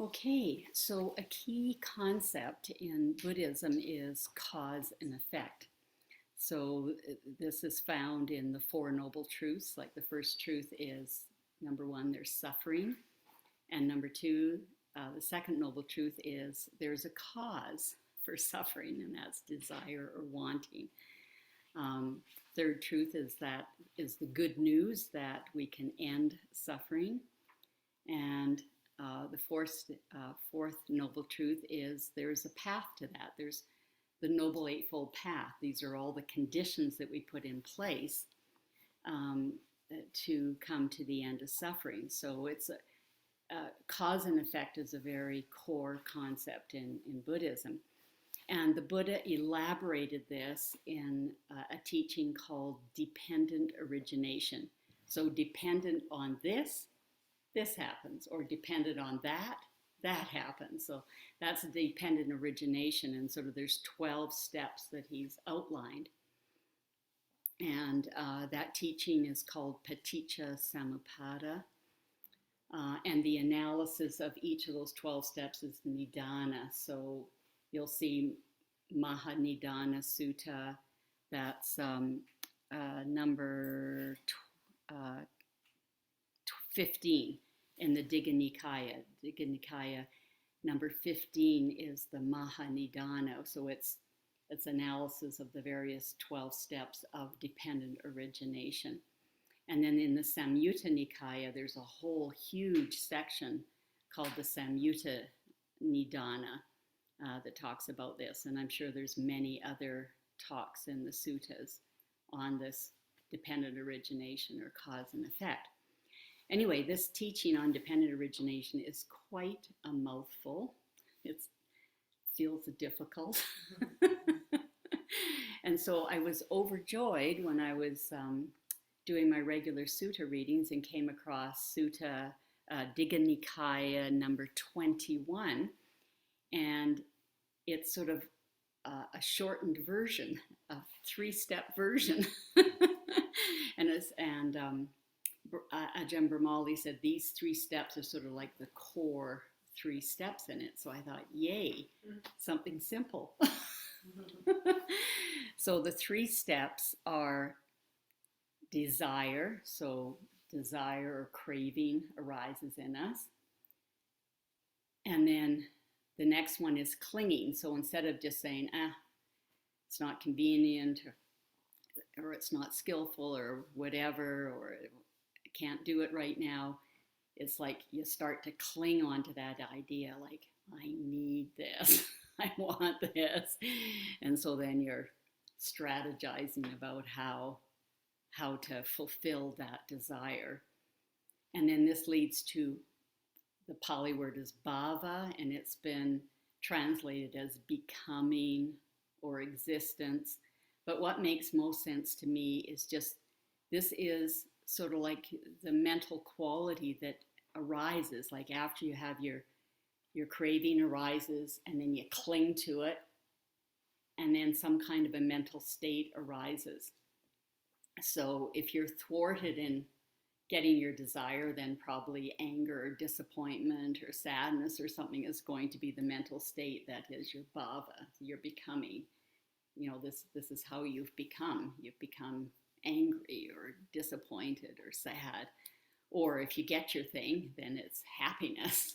Okay, so a key concept in Buddhism is cause and effect. So this is found in the Four Noble Truths. Like the first truth is number one, there's suffering. And number two, the second noble truth is there's a cause for suffering, and that's desire or wanting. Third truth is the good news that we can end suffering. And the fourth noble truth is there's a path to that. There's the Noble Eightfold Path. These are all the conditions that we put in place to come to the end of suffering. So it's cause and effect is a very core concept in Buddhism. And the Buddha elaborated this in a teaching called Dependent Origination. So dependent on this happens, or dependent on that happens. So that's a dependent origination, and sort of there's 12 steps that he's outlined. And that teaching is called Paticca Samupada. And the analysis of each of those 12 steps is Nidana. So you'll see Mahanidana Sutta, that's number 15 in the Digha Nikaya. Digha Nikaya number 15 is the Maha Nidano. So it's analysis of the various 12 steps of dependent origination. And then in the Samyutta Nikaya, there's a whole huge section called the Samyutta Nidana that talks about this. And I'm sure there's many other talks in the suttas on this dependent origination or cause and effect. Anyway, this teaching on dependent origination is quite a mouthful. It feels difficult. And so I was overjoyed when I was doing my regular sutta readings and came across Sutta Digha Nikaya number 21. And it's sort of a shortened version, a 3-step version. and Ajahn Brahmali said these 3 steps are sort of like the core 3 steps in it. So I thought, yay, something simple. So the 3 steps are desire. So desire or craving arises in us. And then the next one is clinging. So instead of just saying, it's not convenient or it's not skillful or whatever, or I can't do it right now, it's like you start to cling on to that idea, like, I need this, I want this. And so then you're strategizing about how to fulfill that desire. And then this leads to, the Pali word is bhava, and it's been translated as becoming or existence. But what makes most sense to me is just, this is sort of like the mental quality that arises, like after you have your craving arises, and then you cling to it, and then some kind of a mental state arises. So if you're thwarted in getting your desire, then probably anger or disappointment or sadness or something is going to be the mental state that is your bhava, your becoming. You know, this is how you've become. You've become angry or disappointed or sad. Or if you get your thing, then it's happiness.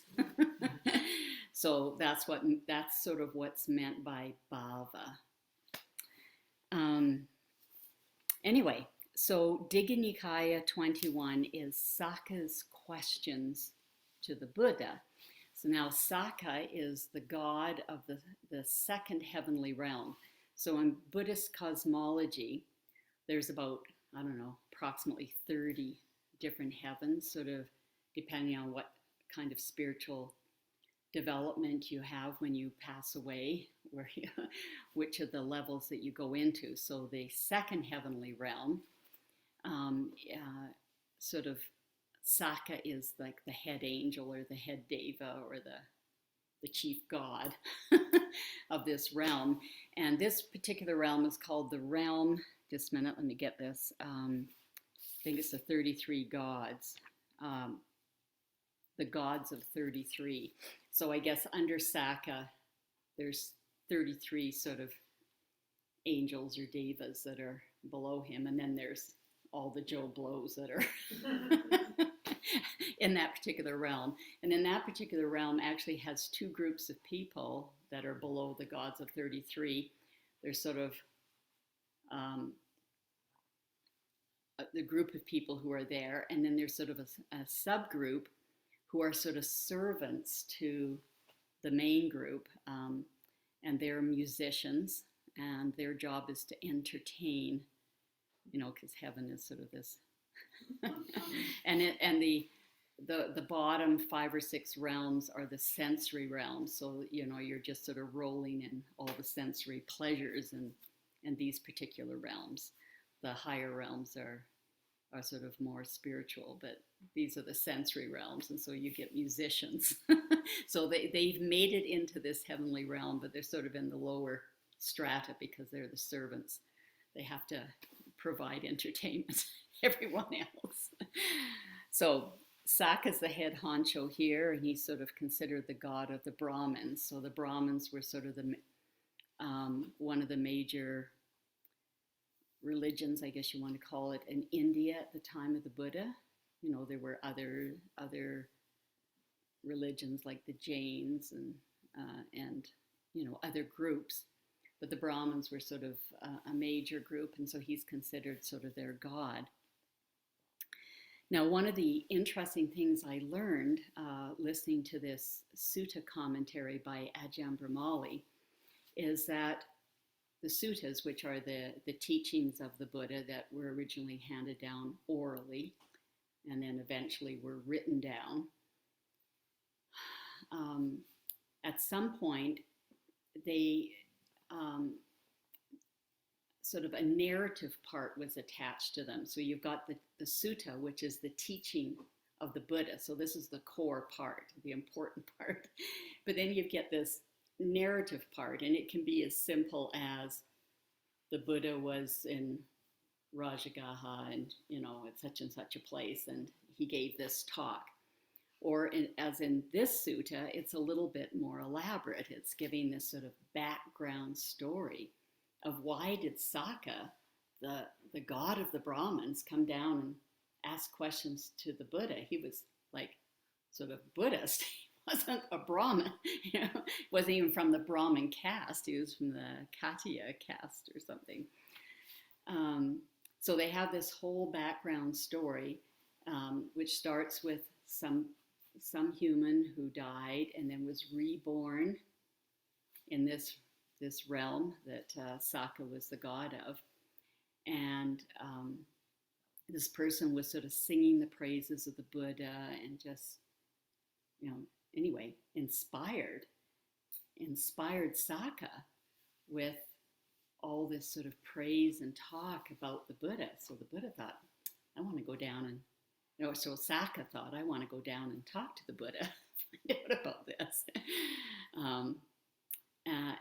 So that's sort of what's meant by bhava. Anyway, so Digha Nikaya 21 is Sakka's questions to the Buddha. So now Sakka is the god of the second heavenly realm. So in Buddhist cosmology, there's about, I don't know, approximately 30 different heavens, sort of depending on what kind of spiritual development you have when you pass away, which are the levels that you go into. So the second heavenly realm, sort of Sakka is like the head angel or the head deva or the chief god of this realm. And this particular realm is called the realm, just a minute, let me get this. I think it's the 33 gods. the gods of 33. So I guess under Sakka, there's 33 sort of angels or devas that are below him, and then there's all the Joe Blows that are in that particular realm. And in that particular realm actually has two groups of people that are below the gods of 33. There's sort of the group of people who are there, and then there's sort of a subgroup who are sort of servants to the main group, and they're musicians, and their job is to entertain, because heaven is sort of this. and the bottom 5 or 6 realms are the sensory realms. So you're just sort of rolling in all the sensory pleasures and these particular realms. The higher realms are sort of more spiritual, but these are the sensory realms, and so you get musicians. So they've made it into this heavenly realm, but they're sort of in the lower strata because they're the servants. They have to provide entertainment. Everyone else. So Sakka's the head honcho here, and he's sort of considered the god of the Brahmins. So the Brahmins were sort of the one of the major religions, I guess you want to call it, in India at the time of the Buddha. There were other religions like the Jains and other groups, but the Brahmins were sort of a major group, and so he's considered sort of their god. Now, one of the interesting things I learned listening to this sutta commentary by Ajahn Brahmali is that the suttas, which are the teachings of the Buddha that were originally handed down orally and then eventually were written down, at some point they sort of a narrative part was attached to them. So you've got the sutta, which is the teaching of the Buddha. So this is the core part, the important part. But then you get this narrative part, and it can be as simple as the Buddha was in Rajagaha and, at such and such a place, and he gave this talk. Or as in this sutta, it's a little bit more elaborate. It's giving this sort of background story of why did Sakka, the god of the Brahmins, come down and ask questions to the Buddha. He was like sort of Buddhist. He wasn't a Brahmin, wasn't even from the Brahmin caste. He was from the Katiya caste or something. So they have this whole background story, which starts with some human who died and then was reborn in this realm that Sakka was the god of. And this person was sort of singing the praises of the Buddha and just, anyway, inspired Sakka with all this sort of praise and talk about the Buddha. So the Buddha thought, I want to go down and, so Sakka thought, I want to go down and talk to the Buddha, find out about this.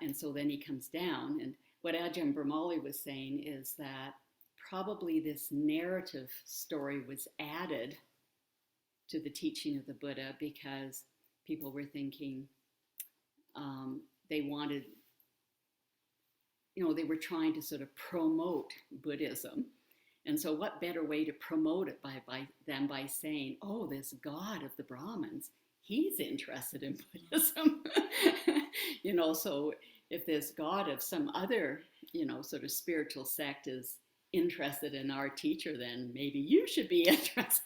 And so then he comes down, and what Ajahn Brahmali was saying is that probably this narrative story was added to the teaching of the Buddha because people were thinking they wanted, they were trying to sort of promote Buddhism. And so what better way to promote it than by saying, oh, this god of the Brahmins, he's interested in Buddhism. So if this god of some other, sort of spiritual sect is interested in our teacher, then maybe you should be interested.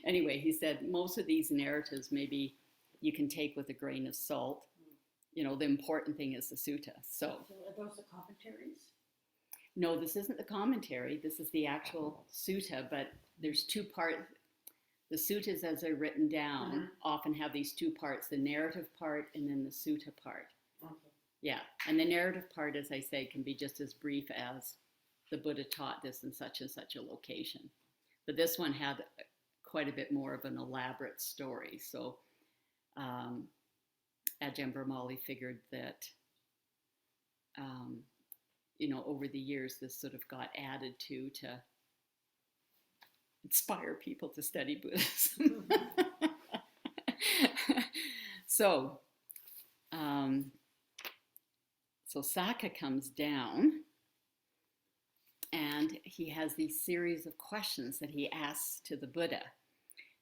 Anyway, he said most of these narratives maybe you can take with a grain of salt. The important thing is the sutta. So are those the commentaries? No, this isn't the commentary. This is the actual sutta, but there's 2 parts. The suttas, as they're written down, often have these 2 parts, the narrative part and then the sutta part. Okay. Yeah, and the narrative part, as I say, can be just as brief as the Buddha taught this in such and such a location. But this one had quite a bit more of an elaborate story. So Ajahn Brahmali figured that, over the years, this sort of got added to inspire people to study Buddhism. So, um, so Sakka comes down and he has these series of questions that he asks to the Buddha.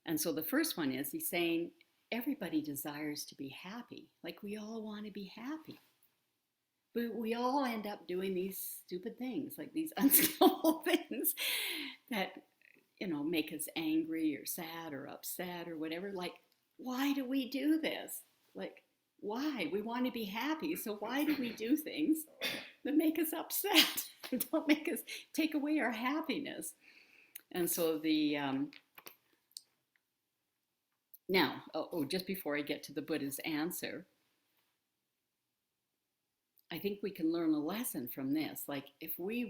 And so the first one is, he's saying, everybody desires to be happy. Like, we all want to be happy. But we all end up doing these stupid things, like these unskillful things that, make us angry or sad or upset or whatever. Like, why do we do this? Like, why? We want to be happy. So why do we do things that make us upset? Don't make us take away our happiness. And so now, just before I get to the Buddha's answer, I think we can learn a lesson from this. Like, if we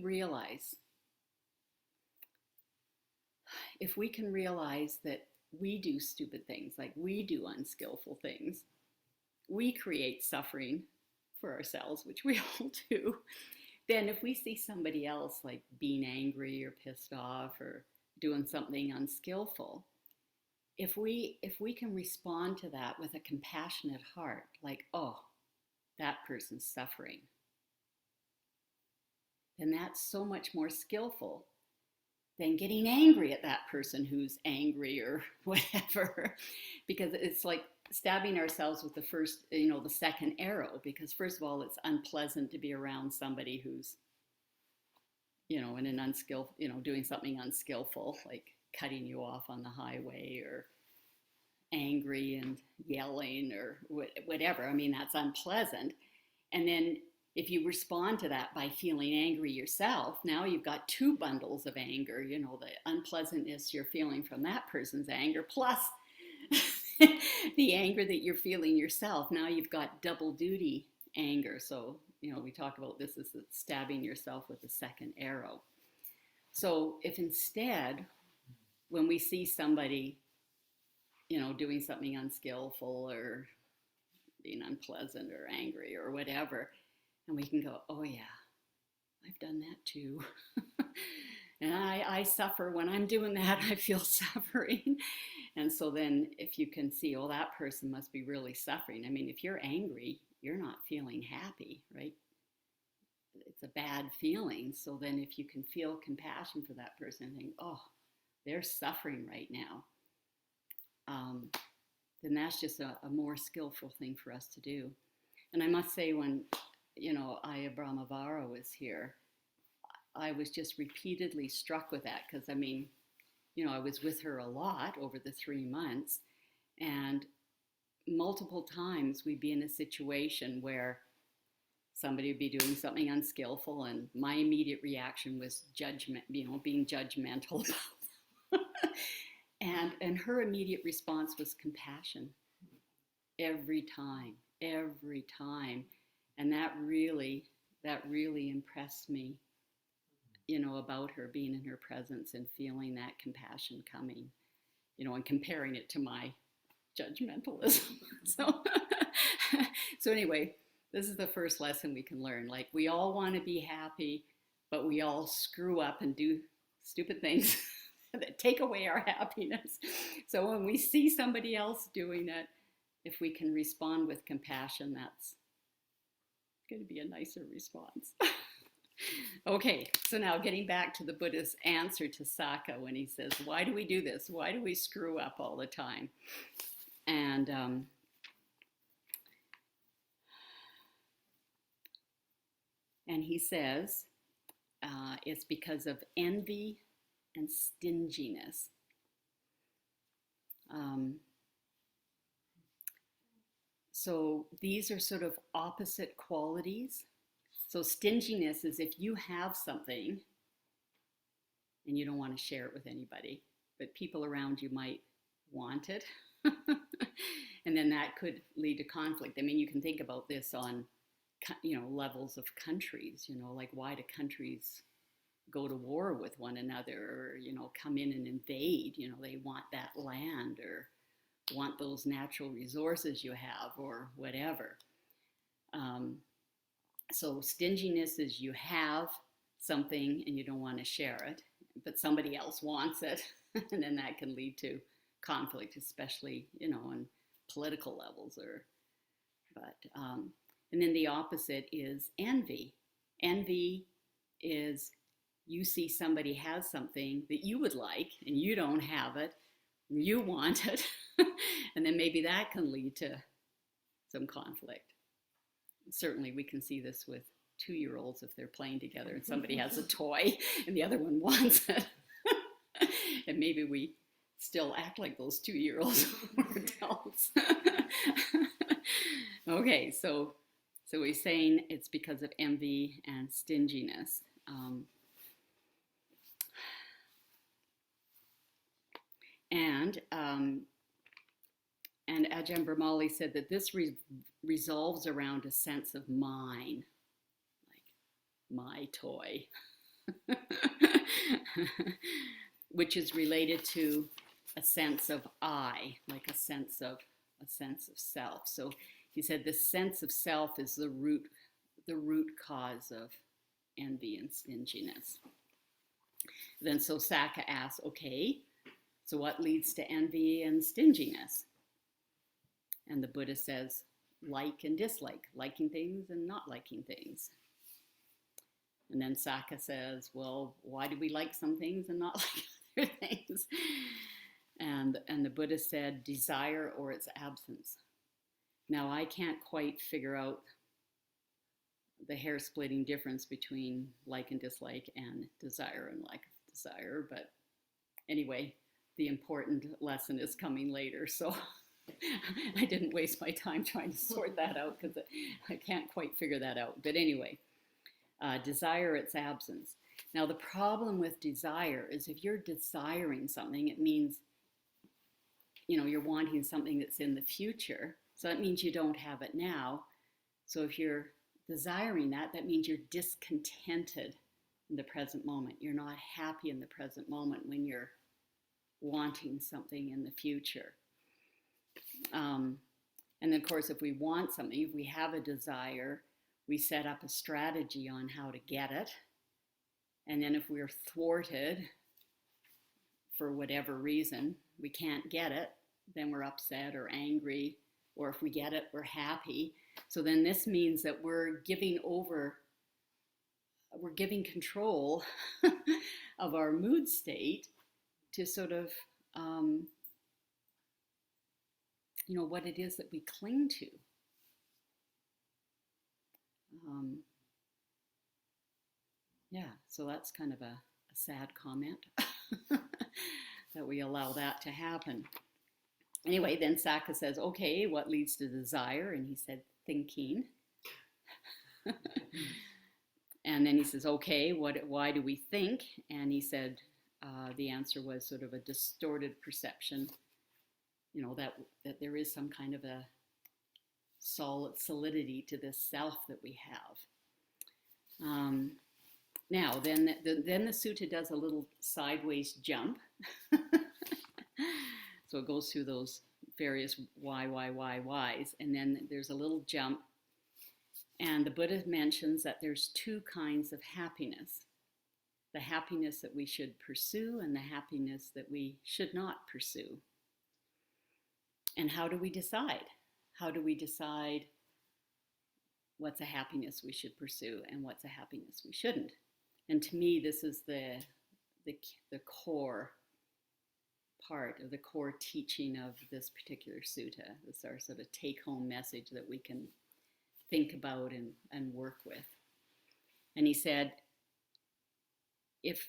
can realize that we do stupid things, like we do unskillful things, we create suffering for ourselves, which we all do. Then if we see somebody else like being angry or pissed off or doing something unskillful, if we can respond to that with a compassionate heart, like, oh, that person's suffering, then that's so much more skillful than getting angry at that person who's angry or whatever. Because it's like stabbing ourselves with the second arrow. Because first of all, it's unpleasant to be around somebody who's, in an unskillful, doing something unskillful, like cutting you off on the highway or angry and yelling or whatever. I mean, that's unpleasant. And then if you respond to that by feeling angry yourself, now you've got two bundles of anger, the unpleasantness you're feeling from that person's anger, plus the anger that you're feeling yourself. Now you've got double duty anger. So, we talk about this as stabbing yourself with a second arrow. So if instead, when we see somebody, doing something unskillful or being unpleasant or angry or whatever, and we can go, oh yeah, I've done that too. And I suffer when I'm doing that. I feel suffering. And so then if you can see, oh, that person must be really suffering. I mean, if you're angry, you're not feeling happy, right? It's a bad feeling. So then if you can feel compassion for that person and think, oh, they're suffering right now, then that's just a more skillful thing for us to do. And I must say, when, Ayya Brahma Vihara was here, I was just repeatedly struck with that, because, I mean, I was with her a lot over the 3 months, and multiple times we'd be in a situation where somebody would be doing something unskillful, and my immediate reaction was judgment, being judgmental about them. And her immediate response was compassion. Every time. And that really impressed me, about her, being in her presence and feeling that compassion coming, and comparing it to my judgmentalism. So anyway, this is the first lesson we can learn. Like, we all want to be happy, but we all screw up and do stupid things that take away our happiness. So when we see somebody else doing it, if we can respond with compassion, that's going to be a nicer response. Okay, so now getting back to the Buddha's answer to Sakka when he says, why do we do this? Why do we screw up all the time? And he says, it's because of envy and stinginess. So these are sort of opposite qualities. So stinginess is if you have something and you don't want to share it with anybody, but people around you might want it. And then that could lead to conflict. I mean, you can think about this on, levels of countries, like, why do countries go to war with one another, or, come in and invade? They want that land or want those natural resources you have or whatever. So stinginess is you have something and you don't want to share it, but somebody else wants it. And then that can lead to conflict, especially, on political levels or But and then the opposite is envy. Envy is you see somebody has something that you would like and you don't have it, and you want it, and then maybe that can lead to some conflict. Certainly we can see this with 2-year-olds if they're playing together and somebody has a toy and the other one wants it. And maybe we still act like those 2-year-olds when we're adults. Okay, so he's saying it's because of envy and stinginess. And Ajahn Brahmali said that this resolves around a sense of mine, like my toy, which is related to a sense of I, like a sense of self. So he said this sense of self is the root cause of envy and stinginess. Then so Sakka asks, okay, so what leads to envy and stinginess? And the Buddha says, like and dislike, liking things and not liking things. And then Sakka says, well, why do we like some things and not like other things? And the Buddha said, desire or its absence. Now, I can't quite figure out the hair-splitting difference between like and dislike and desire and lack of desire. But anyway, the important lesson is coming later. So I didn't waste my time trying to sort that out because I can't quite figure that out. But anyway, desire, its absence. Now, the problem with desire is if you're desiring something, it means, you're wanting something that's in the future. So that means you don't have it now. So if you're desiring that, that means you're discontented in the present moment. You're not happy in the present moment when you're wanting something in the future. And of course, if we want something, if we have a desire, we set up a strategy on how to get it. And then if we're thwarted for whatever reason, we can't get it, then we're upset or angry. Or if we get it, we're happy. So then this means that we're giving control of our mood state to sort of, what it is that we cling to. So that's kind of a sad comment that we allow that to happen. Anyway, then Sakka says, okay, what leads to desire? And he said, thinking. And then he says, okay, why do we think? And he said, the answer was sort of a distorted perception, that there is some kind of a solidity to this self that we have. Now, then the sutta does a little sideways jump. So it goes through those various whys, and then there's a little jump. And the Buddha mentions that there's 2 kinds of happiness. The happiness that we should pursue and the happiness that we should not pursue. And how do we decide? How do we decide what's a happiness we should pursue and what's a happiness we shouldn't? And to me, this is the core part of the core teaching of this particular sutta. It's our sort of take-home message that we can think about and work with. And he said, if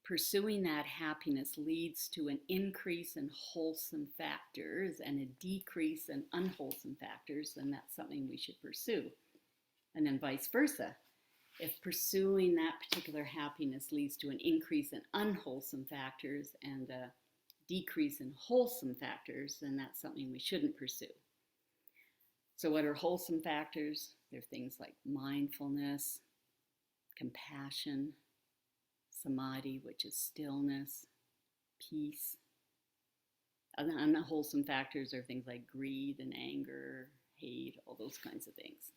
pursuing that happiness leads to an increase in wholesome factors and a decrease in unwholesome factors, then that's something we should pursue. And then vice versa. If pursuing that particular happiness leads to an increase in unwholesome factors and a decrease in wholesome factors, then that's something we shouldn't pursue. So what are wholesome factors? They're things like mindfulness, compassion, samadhi, which is stillness, peace. And unwholesome factors are things like greed and anger, hate, all those kinds of things.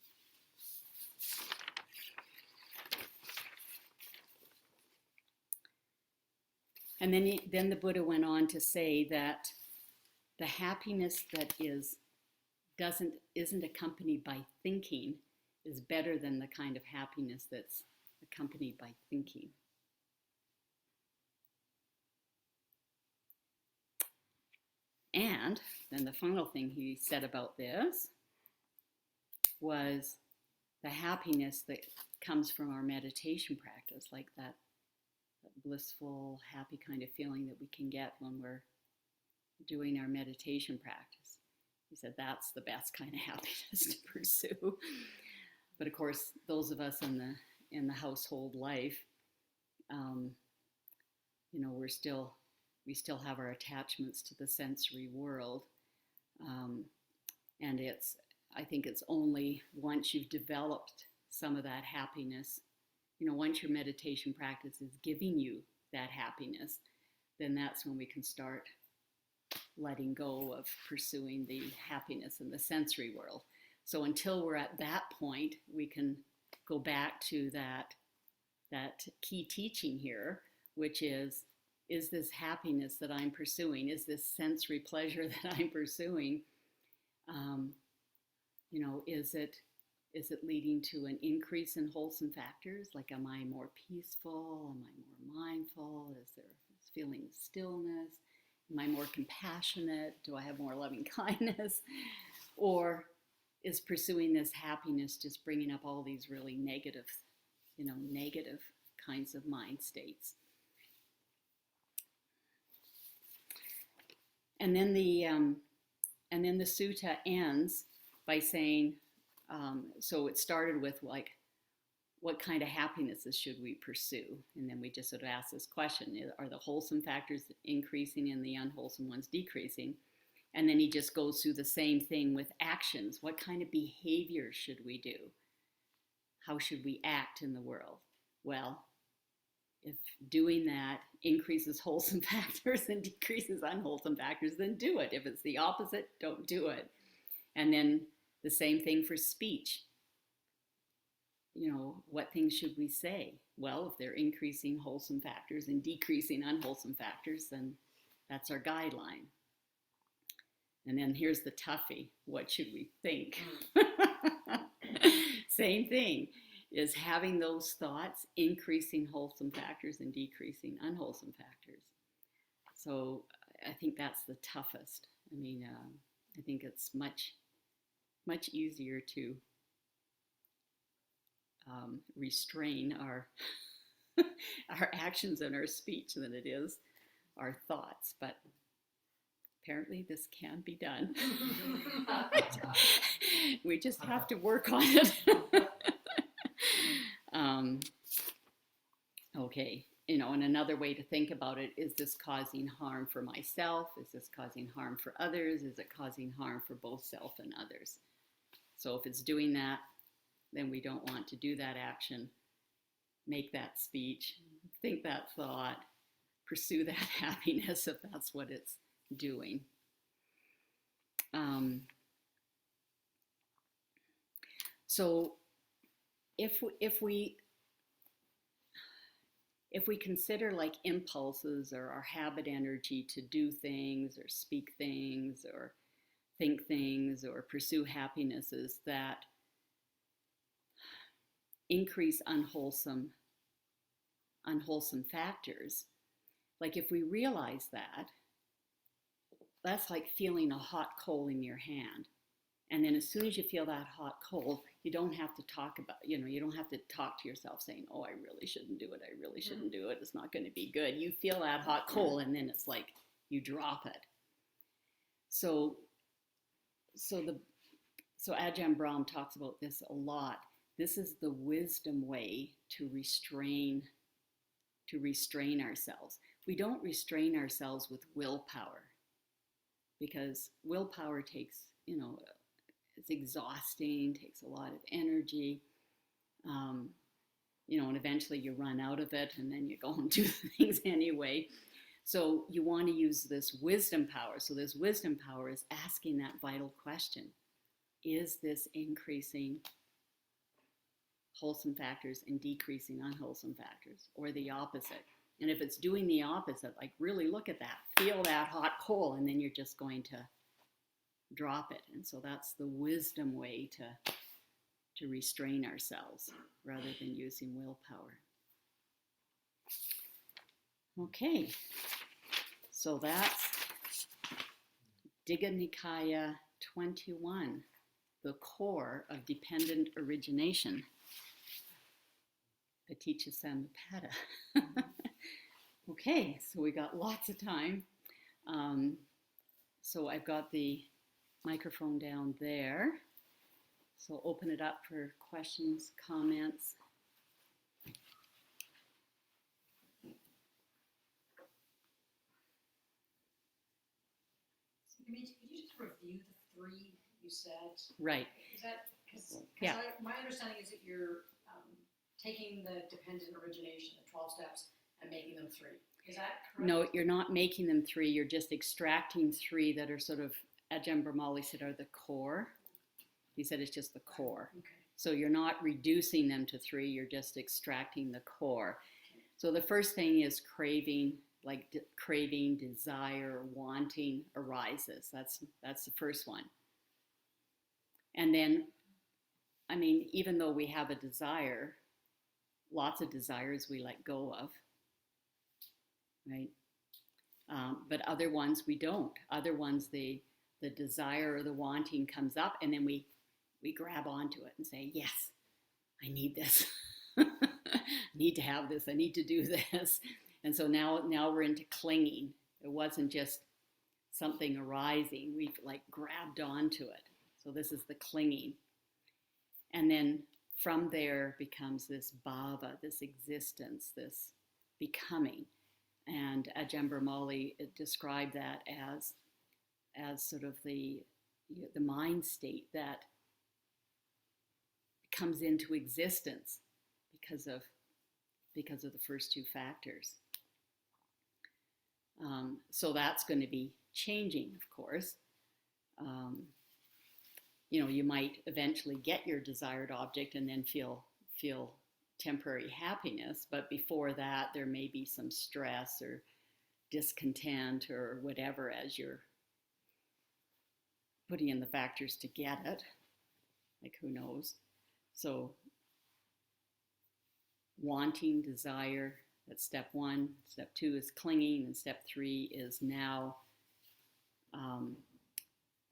And then the Buddha went on to say that the happiness that is isn't accompanied by thinking is better than the kind of happiness that's accompanied by thinking. And then the final thing he said about this was the happiness that comes from our meditation practice, like that blissful, happy kind of feeling that we can get when we're doing our meditation practice. He said that's the best kind of happiness to pursue. But of course, those of us in the household life, we still have our attachments to the sensory world, and I think it's only once you've developed some of that happiness, once your meditation practice is giving you that happiness, then that's when we can start letting go of pursuing the happiness in the sensory world. So until we're at that point, we can go back to that key teaching here, which is this happiness that I'm pursuing, is this sensory pleasure that I'm pursuing, is it leading to an increase in wholesome factors? Like, am I more peaceful? Am I more mindful? Is there this feeling of stillness? Am I more compassionate? Do I have more loving kindness? Or is pursuing this happiness just bringing up all these really negative kinds of mind states? And then the sutta ends by saying, so it started with like, what kind of happinesses should we pursue? And then we just sort of ask this question: are the wholesome factors increasing and the unwholesome ones decreasing? And then he just goes through the same thing with actions. What kind of behavior should we do? How should we act in the world? Well, if doing that increases wholesome factors and decreases unwholesome factors, then do it. If it's the opposite, don't do it. And then the same thing for speech. What things should we say? Well, if they're increasing wholesome factors and decreasing unwholesome factors, then that's our guideline. And then here's the toughie. What should we think? Same thing. Is having those thoughts increasing wholesome factors and decreasing unwholesome factors? So I think that's the toughest. I think it's much easier to restrain our actions and our speech than it is our thoughts. But apparently this can be done. We just have to work on it. Okay, and another way to think about it: is this causing harm for myself? Is this causing harm for others? Is it causing harm for both self and others? So if it's doing that, then we don't want to do that action, make that speech, think that thought, pursue that happiness if that's what it's doing. So if we consider like impulses or our habit energy to do things or speak things or think things or pursue happinesses that increase unwholesome factors, like if we realize that, that's like feeling a hot coal in your hand. And then as soon as you feel that hot coal, you don't have to talk about, you don't have to talk to yourself saying, oh, I really shouldn't do it. I really shouldn't do it. It's not going to be good. You feel that hot coal and then it's like you drop it. So Ajahn Brahm talks about this a lot. This is the wisdom way to restrain ourselves. We don't restrain ourselves with willpower, because willpower takes, it's exhausting, takes a lot of energy, and eventually you run out of it and then you go and do things anyway. So you want to use this wisdom power. So this wisdom power is asking that vital question: is this increasing wholesome factors and decreasing unwholesome factors, or the opposite? And if it's doing the opposite, like really look at that, feel that hot coal, and then you're just going to drop it. And so that's the wisdom way to restrain ourselves rather than using willpower. Okay, so that's Digha Nikaya 21, the core of dependent origination. Paticca Samupada. Okay, so we got lots of time. So I've got the microphone down there. So open it up for questions, comments. Could you just review the three you said? Right. Is that because Yeah. my understanding is that you're taking the dependent origination, the 12 steps, and making them three. Is that correct? No, you're not making them three. You're just extracting three that are sort of, Ajahn Brahmali said, are the core. He said it's just the core. Okay. So you're not reducing them to three. You're just extracting the core. Okay. So the first thing is craving, like craving, desire, wanting arises. That's the first one. And then, I mean, even though we have a desire, lots of desires we let go of, right? But other ones we don't. Other ones, the desire or the wanting comes up, and then we grab onto it and say, yes, I need this. I need to have this. I need to do this. And so now we're into clinging. It wasn't just something arising. We've like grabbed onto it. So this is the clinging. And then from there becomes this bhava, this existence, this becoming. And Ajahn Brahmali described that as sort of the mind state that comes into existence because of the first two factors. So that's going to be changing, of course. You might eventually get your desired object and then feel temporary happiness, but before that there may be some stress or discontent or whatever as you're putting in the factors to get it. Like, who knows? So wanting, desire, that's step one. Step two is clinging, and step three is now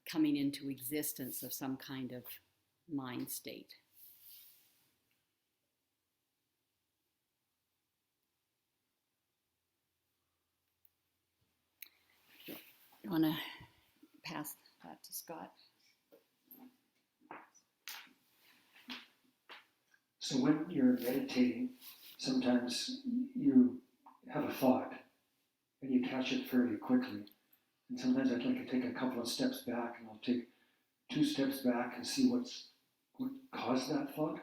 coming into existence of some kind of mind state. You want to pass that to Scott? So when you're meditating, sometimes you have a thought and you catch it fairly quickly. And sometimes I'd like to take a couple of steps back, and I'll take 2 steps back and see what caused that thought.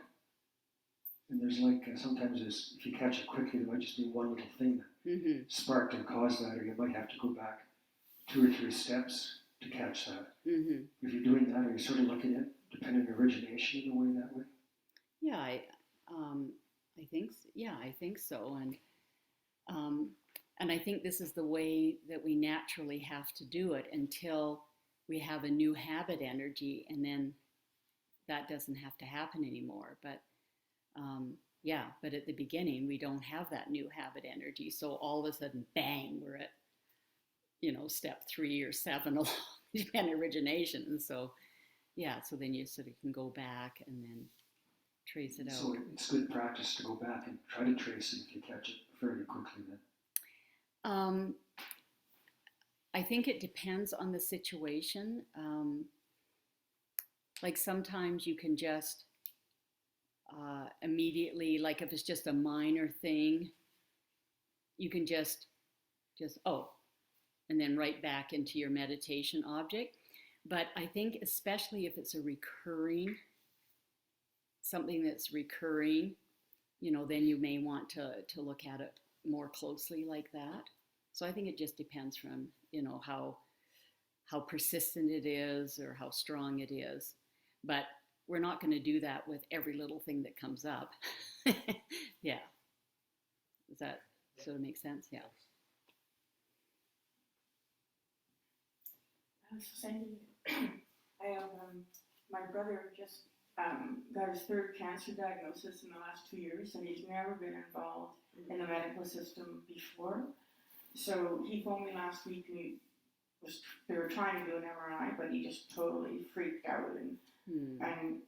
And there's sometimes if you catch it quickly, there might just be one little thing that sparked and caused that, or you might have to go back 2 or 3 steps to catch that. Mm-hmm. If you're doing that, are you sort of looking at dependent origination in a way that way? Yeah, I think so, and I think this is the way that we naturally have to do it until we have a new habit energy, and then that doesn't have to happen anymore. But but at the beginning we don't have that new habit energy, so all of a sudden, bang, we're at step 3 or 7 along dependent origination, and so then you sort of can go back and then trace it out. So it's good practice to go back and try to trace it if you catch it fairly quickly then. I think it depends on the situation. Like sometimes you can just immediately, like if it's just a minor thing, you can just and then right back into your meditation object. But I think especially if it's something that's recurring, then you may want to look at it more closely like that. So I think it just depends from, how persistent it is or how strong it is. But we're not going to do that with every little thing that comes up. Yeah. Does that sort of make sense? Yeah. Sandy, I have my brother just got his third cancer diagnosis in the last 2 years, and he's never been involved in the medical system before. So he phoned me last week, and they were trying to do an MRI, but he just totally freaked out, and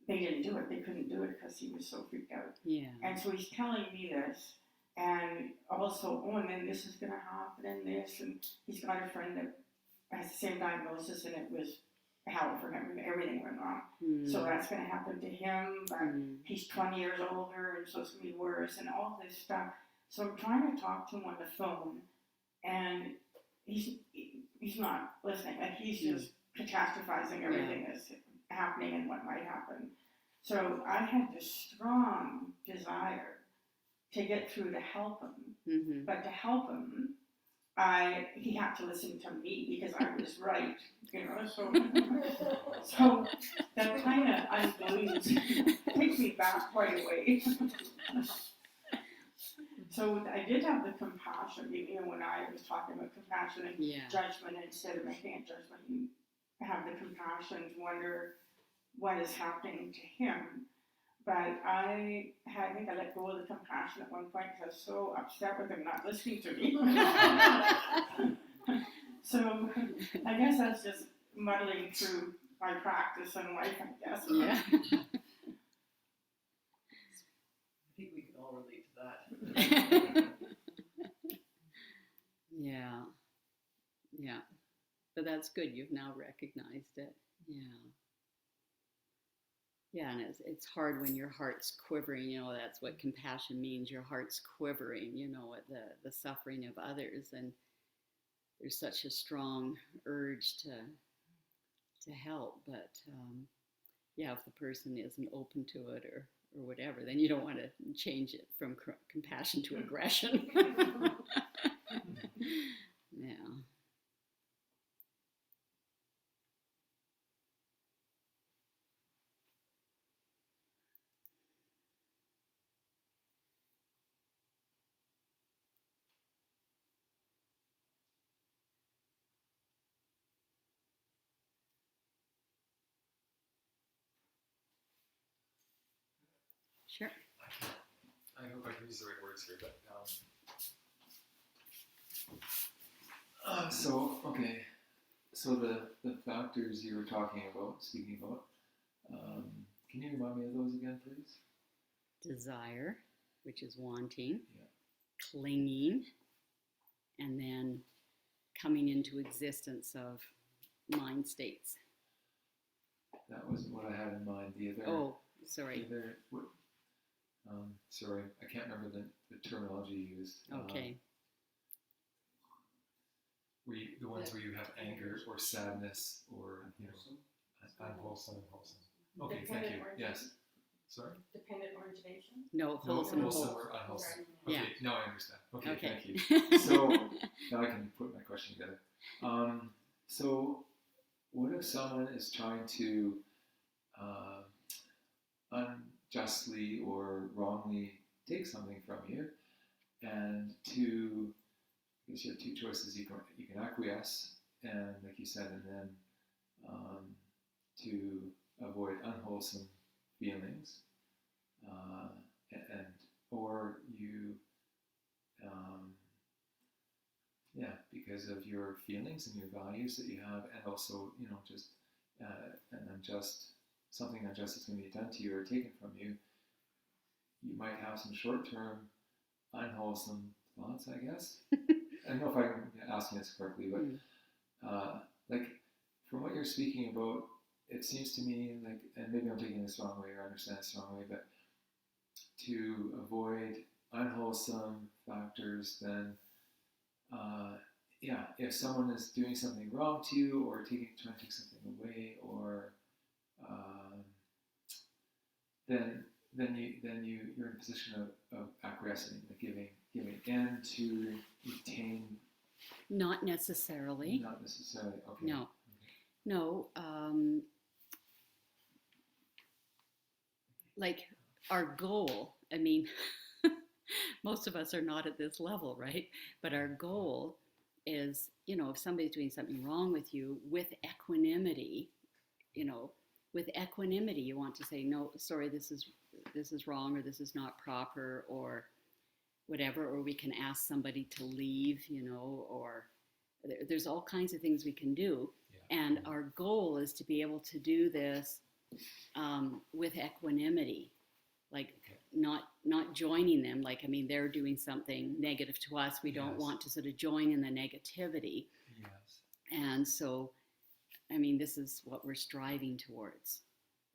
they didn't do it. They couldn't do it because he was so freaked out. Yeah. And so he's telling me this, and also, and then this is going to happen, and this, and he's got a friend that has the same diagnosis, and it was hell for him, and everything went wrong. So that's going to happen to him, but he's 20 years older, and so it's going to be worse, and all this stuff. So I'm trying to talk to him on the phone, and he's not listening. Like, he's just catastrophizing everything that's happening and what might happen. So I had this strong desire to get through to help him, but to help him, he had to listen to me because I was right, So that kind of unglues, takes me back quite a way. So I did have the compassion, when I was talking about compassion and judgment, instead of making a judgment, you have the compassion to wonder what is happening to him. But I think I let go of the compassion at one point because I was so upset with him not listening to me. So I guess that's just muddling through my practice in life, I guess. Yeah. I think we can all relate to that. Yeah. Yeah. But that's good. You've now recognized it. Yeah. Yeah, and it's hard when your heart's quivering, that's what compassion means. Your heart's quivering, at the suffering of others, and there's such a strong urge to help, but if the person isn't open to it or whatever, then you don't want to change it from compassion to aggression. Yeah. Sure. I hope I can use the right words here, but so the factors you were speaking about, can you remind me of those again, please? Desire, which is wanting, clinging, and then coming into existence of mind states. That wasn't what I had in mind. The other. Oh, sorry. Sorry, I can't remember the terminology you used. Okay. The ones where you have anger or sadness or unwholesome and wholesome. Okay, thank you. Yes. Sorry. Dependent origination. No, wholesome. Wholesome or unwholesome. Okay. Yeah. No, I understand. Okay. Okay. Thank you. So now I can put my question together. So what if someone is trying to unjustly or wrongly take something from you, and I guess you have two choices. You can acquiesce, and like you said, and then to avoid unwholesome feelings, or you because of your feelings and your values that you have, and also just something unjust is going to be done to you or taken from you, you might have some short-term unwholesome thoughts, I guess. I don't know if I'm asking this correctly, but like from what you're speaking about, it seems to me like, and maybe I'm taking this wrong way or understand this wrong way, but to avoid unwholesome factors, then if someone is doing something wrong to you or trying to take something away, or then you're in a position of acquiescing, like giving in to retain. Not necessarily. Not necessarily. Okay. No. Okay. No. Like our goal, I mean, most of us are not at this level, right? But our goal is, if somebody's doing something wrong with you, with equanimity, with equanimity, you want to say, no, sorry, this is wrong, or this is not proper, or whatever, or we can ask somebody to leave, or there's all kinds of things we can do. Yeah. And our goal is to be able to do this with equanimity, like not joining them. Like, they're doing something negative to us. We don't want to sort of join in the negativity. Yes. And so, this is what we're striving towards,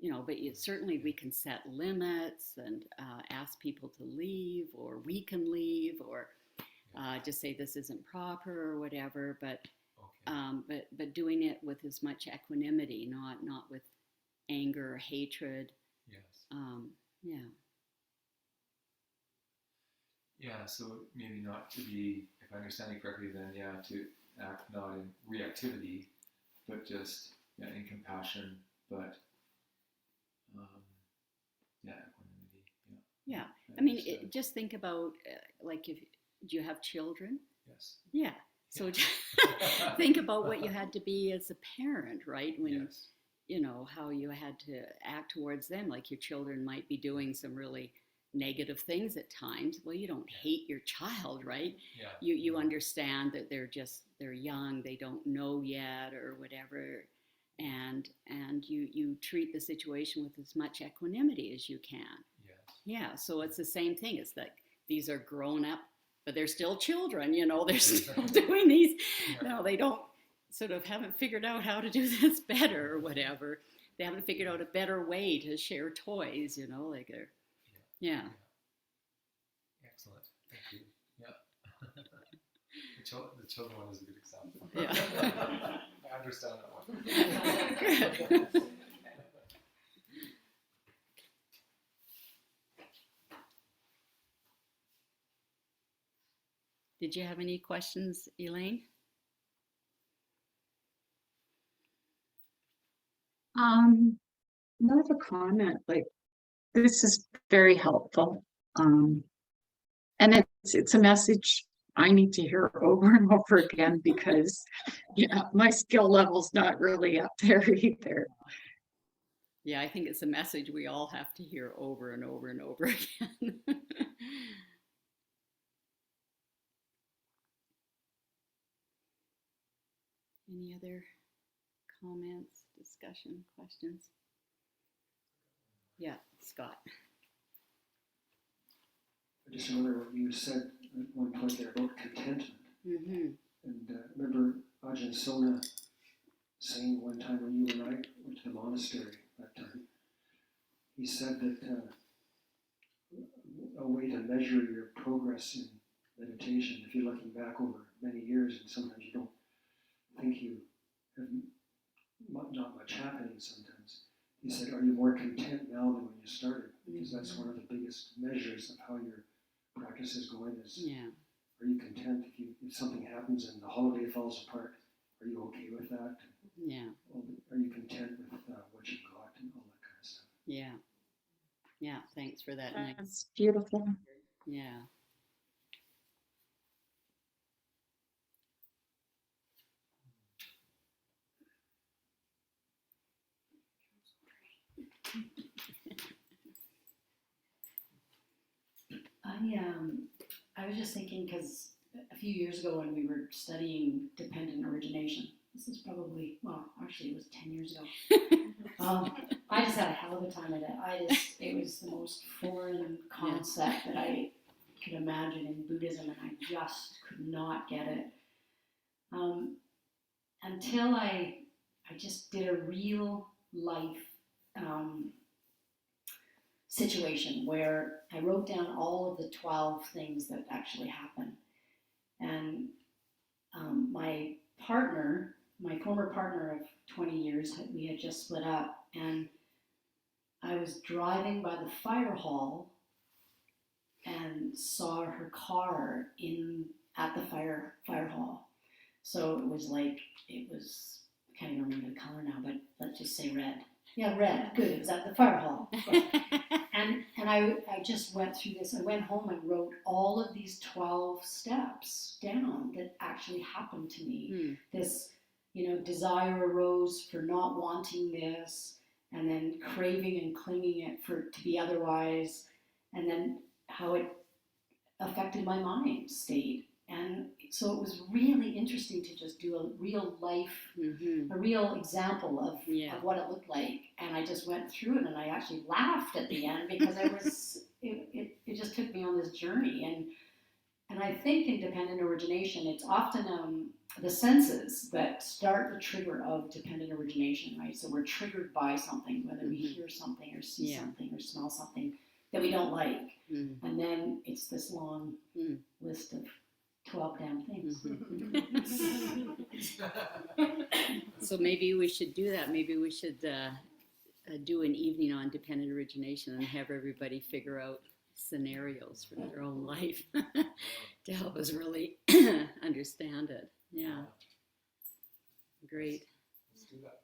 but certainly we can set limits and ask people to leave, or we can leave, or just say this isn't proper or whatever, but doing it with as much equanimity, not with anger or hatred. Yes. Yeah, so maybe not to be, if I understand you correctly, then to act not in reactivity, but just in compassion, but equanimity. Yeah. Just think about, like, do you have children? Yes. Yeah. So think about what you had to be as a parent, right? When, how you had to act towards them. Like, your children might be doing some really negative things at times. Well, you don't hate your child, right? Yeah. You understand that they're young, they don't know yet, or whatever. And you treat the situation with as much equanimity as you can. Yes. Yeah, so it's the same thing. It's like, these are grown up, but they're still children, they're still doing these. They don't haven't figured out how to do this better or whatever. They haven't figured out a better way to share toys, like they're, Excellent. Thank you. Yeah. The children one is a good example. Yeah. I understand that one. Good. Did you have any questions, Elaine? Not a comment, like, this is very helpful. And it's a message I need to hear over and over again, because my skill level's not really up there either. Yeah, I think it's a message we all have to hear over and over and over again. Any other comments, discussion, questions? Yeah, Scott. I just remember what you said at one point there about contentment. Mm-hmm. And remember Ajahn Sona saying one time when you and I went to the monastery that time, he said that a way to measure your progress in meditation, if you're looking back over many years and sometimes you don't think you have not much happening sometimes, he said, are you more content now than when you started? Because that's one of the biggest measures of how your practice is going, is are you content if something happens and the holiday falls apart? Are you okay with that? Yeah. Are you content with what you got and all that kind of stuff? Yeah. Yeah, thanks for that. That's beautiful. Yeah. I was just thinking, because a few years ago when we were studying Dependent Origination, this is probably, well, actually it was 10 years ago. I just had a hell of a time with it. It was the most foreign concept that I could imagine in Buddhism, and I just could not get it. Until I just did a real life situation where I wrote down all of the 12 things that actually happened. And my former partner of 20 years, we had just split up, and I was driving by the fire hall and saw her car at the fire hall. So it was, I can't even remember the color now, but let's just say red. Yeah, red. Good. It was at the fire hall. And I just went through this. I went home and wrote all of these 12 steps down that actually happened to me. This desire arose for not wanting this, and then craving and clinging it for to be otherwise, and then how it affected my mind state. And so it was really interesting to just do a real life, a real example of what it looked like. And I just went through it, and I actually laughed at the end because it just took me on this journey. And I think in dependent origination, it's often the senses that start the trigger of dependent origination, right? So we're triggered by something, whether we hear something or see something or smell something that we don't like. And then it's this long list of 12 damn things. So maybe we should do that. Maybe we should do an evening on dependent origination and have everybody figure out scenarios for their own life to help us really understand it. Yeah. Great. Let's do that.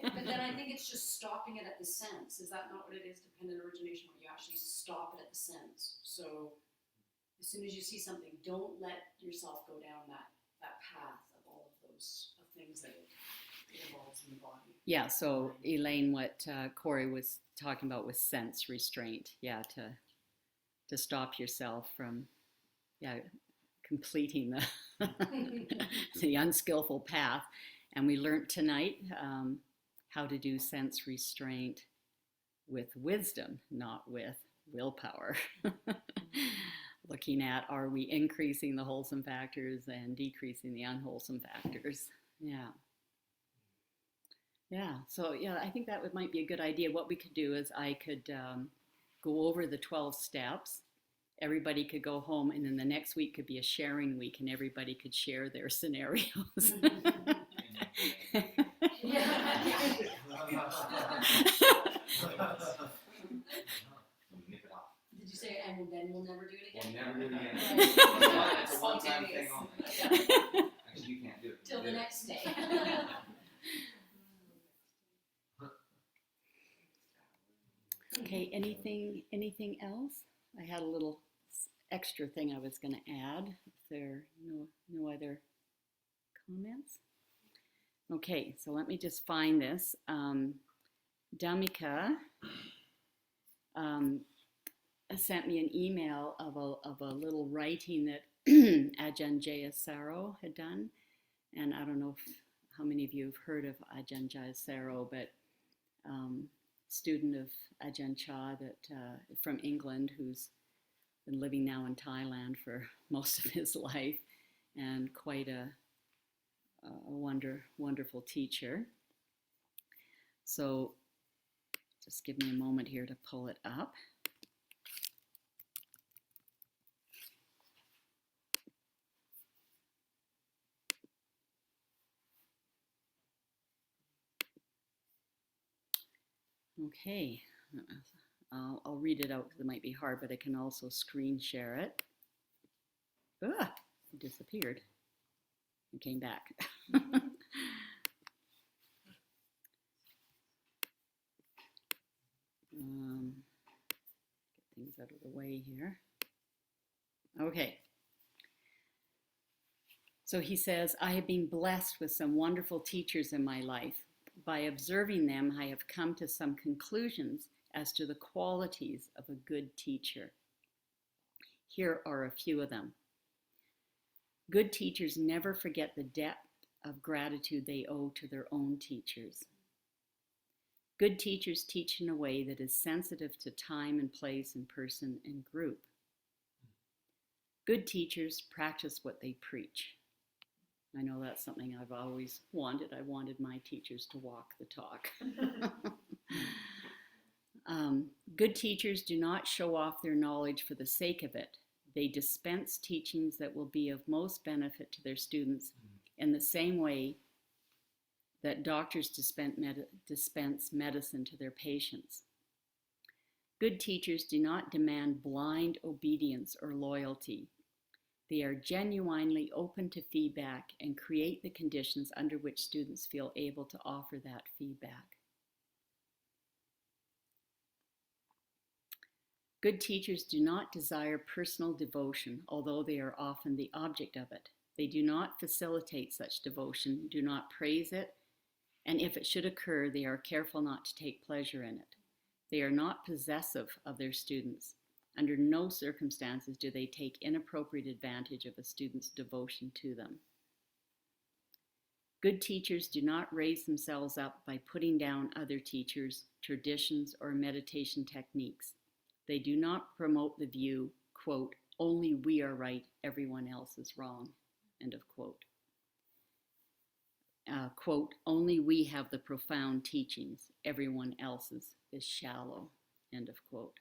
But then I think it's just stopping it at the sense. Is that not what it is, dependent origination, where you actually stop it at the sense? So as soon as you see something, don't let yourself go down that path of all of those things that it involves in the body. Yeah, so Elaine, what Corey was talking about was sense restraint. Yeah, to stop yourself from completing the unskillful path. And we learned tonight how to do sense restraint with wisdom, not with willpower. Looking at, are we increasing the wholesome factors and decreasing the unwholesome factors? Yeah. Yeah, so I think that might be a good idea. What we could do is I could go over the 12 steps. Everybody could go home, and then the next week could be a sharing week, and everybody could share their scenarios. Did you say, and then we'll never do it again? We'll never do it again. Right. It's a one-time thing only. Actually, you can't do it. Till the next day. Okay, anything else? I had a little extra thing I was going to add. If there are no other comments? Okay, so let me just find this. Dhammika sent me an email of a little writing that Ajahn Jayasaro had done. And I don't know how many of you have heard of Ajahn Jayasaro, but student of Ajahn Chah from England, who's been living now in Thailand for most of his life, and quite a wonderful teacher. So just give me a moment here to pull it up. Okay, I'll read it out because it might be hard, but I can also screen share it. It disappeared and came back. Get things out of the way here. Okay. So he says, I have been blessed with some wonderful teachers in my life. By observing them, I have come to some conclusions as to the qualities of a good teacher. Here are a few of them. Good teachers never forget the depth of gratitude they owe to their own teachers. Good teachers teach in a way that is sensitive to time and place and person and group. Good teachers practice what they preach. I know that's something I've always wanted. I wanted my teachers to walk the talk. Good teachers do not show off their knowledge for the sake of it. They dispense teachings that will be of most benefit to their students in the same way that doctors dispense medicine to their patients. Good teachers do not demand blind obedience or loyalty. They are genuinely open to feedback and create the conditions under which students feel able to offer that feedback. Good teachers do not desire personal devotion, although they are often the object of it. They do not facilitate such devotion, do not praise it, and if it should occur, they are careful not to take pleasure in it. They are not possessive of their students. Under no circumstances do they take inappropriate advantage of a student's devotion to them. Good teachers do not raise themselves up by putting down other teachers, traditions, or meditation techniques. They do not promote the view, quote, only we are right, everyone else is wrong, end of quote. Quote, only we have the profound teachings, everyone else's is shallow, end of quote.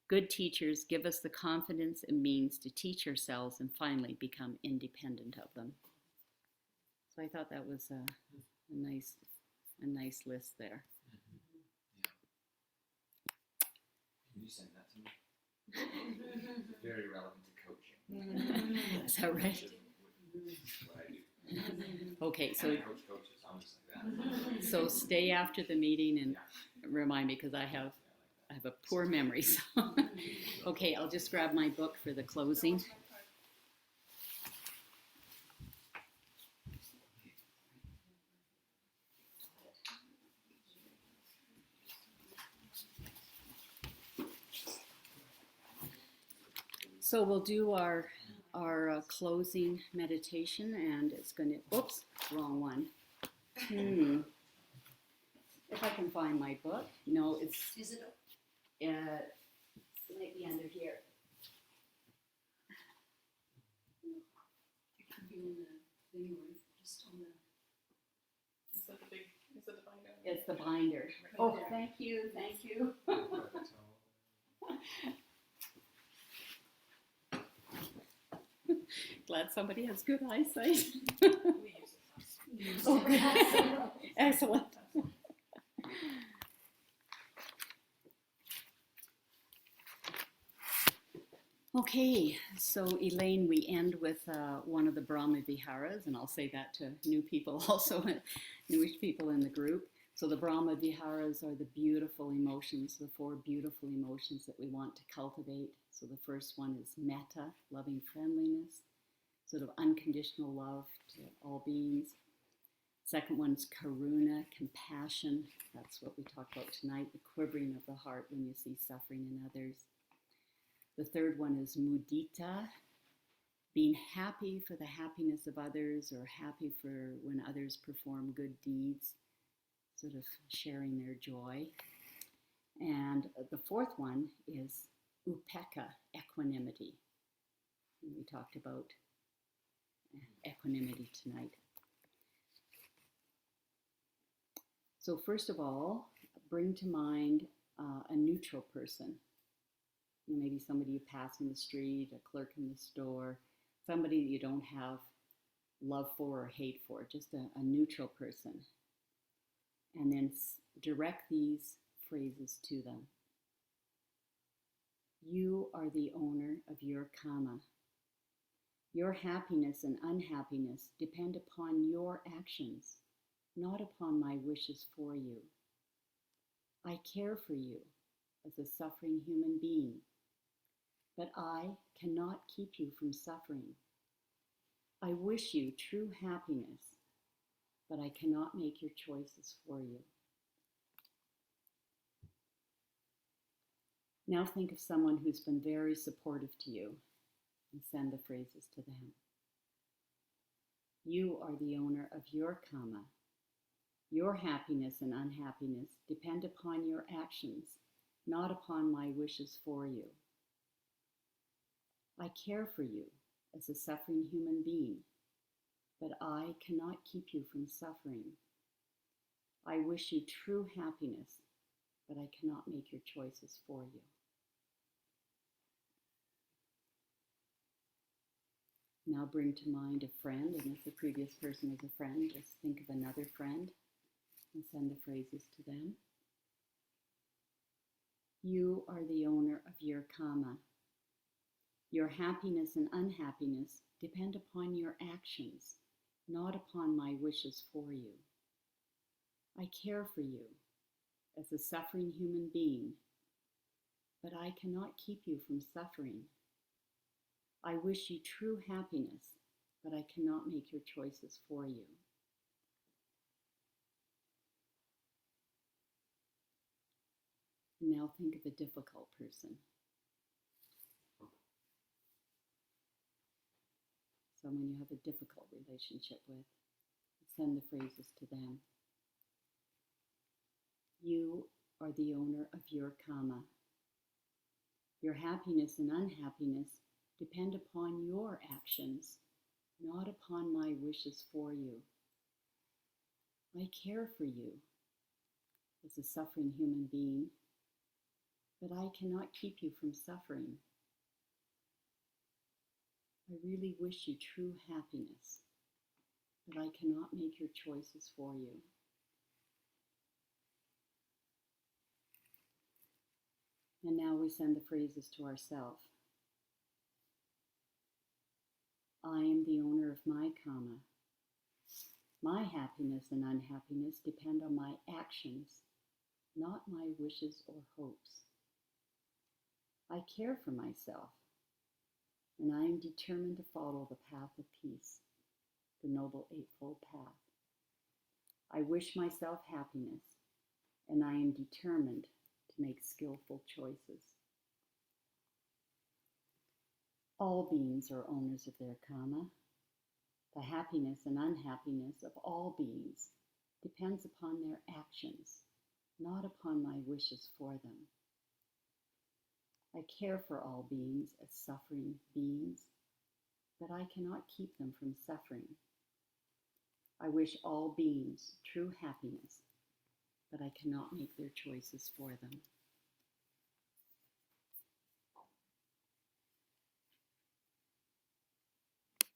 Good teachers give us the confidence and means to teach ourselves and finally become independent of them. So I thought that was a nice list there. Can you send that to me? Very relevant to coaching. Is that right? What I do. Okay, so I coach coaches, I'm just like that. so stay after the meeting and remind me, because I have a poor memory. So. Okay, I'll just grab my book for the closing. So we'll do our closing meditation, and it's going to, oops, wrong one. If I can find my book. No, it's, Is it? it might be under here. It could be in the thing or just on the. Is that the big, is that the binder? It's the binder. Oh, thank you, thank you. Glad somebody has good eyesight. We use it. Okay. Excellent. Okay, so Elaine, we end with one of the Brahma Viharas, and I'll say that to new people also, newish people in the group. So the Brahma Viharas are the beautiful emotions, the 4 beautiful emotions that we want to cultivate. So the first one is metta, loving friendliness, sort of unconditional love to all beings. Second one's karuna, compassion. That's what we talked about tonight, the quivering of the heart when you see suffering in others. The third one is mudita, being happy for the happiness of others or happy for when others perform good deeds, sort of sharing their joy. And the fourth one is upekkha, equanimity. And we talked about equanimity tonight. So first of all, bring to mind a neutral person. Maybe somebody you pass in the street, a clerk in the store, somebody that you don't have love for or hate for, just a neutral person. And then direct these phrases to them. You are the owner of your karma. Your happiness and unhappiness depend upon your actions, not upon my wishes for you. I care for you as a suffering human being, but I cannot keep you from suffering. I wish you true happiness, but I cannot make your choices for you. Now think of someone who's been very supportive to you and send the phrases to them. You are the owner of your karma. Your happiness and unhappiness depend upon your actions, not upon my wishes for you. I care for you as a suffering human being, but I cannot keep you from suffering. I wish you true happiness, but I cannot make your choices for you. Now bring to mind a friend, and if the previous person is a friend, just think of another friend and send the phrases to them. You are the owner of your karma. Your happiness and unhappiness depend upon your actions, not upon my wishes for you. I care for you as a suffering human being, but I cannot keep you from suffering. I wish you true happiness, but I cannot make your choices for you. Now think of a difficult person. Someone you have a difficult relationship with. Send the phrases to them. You are the owner of your karma. Your happiness and unhappiness depend upon your actions, not upon my wishes for you. I care for you as a suffering human being, but I cannot keep you from suffering. I really wish you true happiness, but I cannot make your choices for you. And now we send the phrases to ourselves. I am the owner of my karma. My happiness and unhappiness depend on my actions, not my wishes or hopes. I care for myself, and I am determined to follow the path of peace, the Noble Eightfold Path. I wish myself happiness, and I am determined to make skillful choices. All beings are owners of their karma. The happiness and unhappiness of all beings depends upon their actions, not upon my wishes for them. I care for all beings as suffering beings, but I cannot keep them from suffering. I wish all beings true happiness, but I cannot make their choices for them.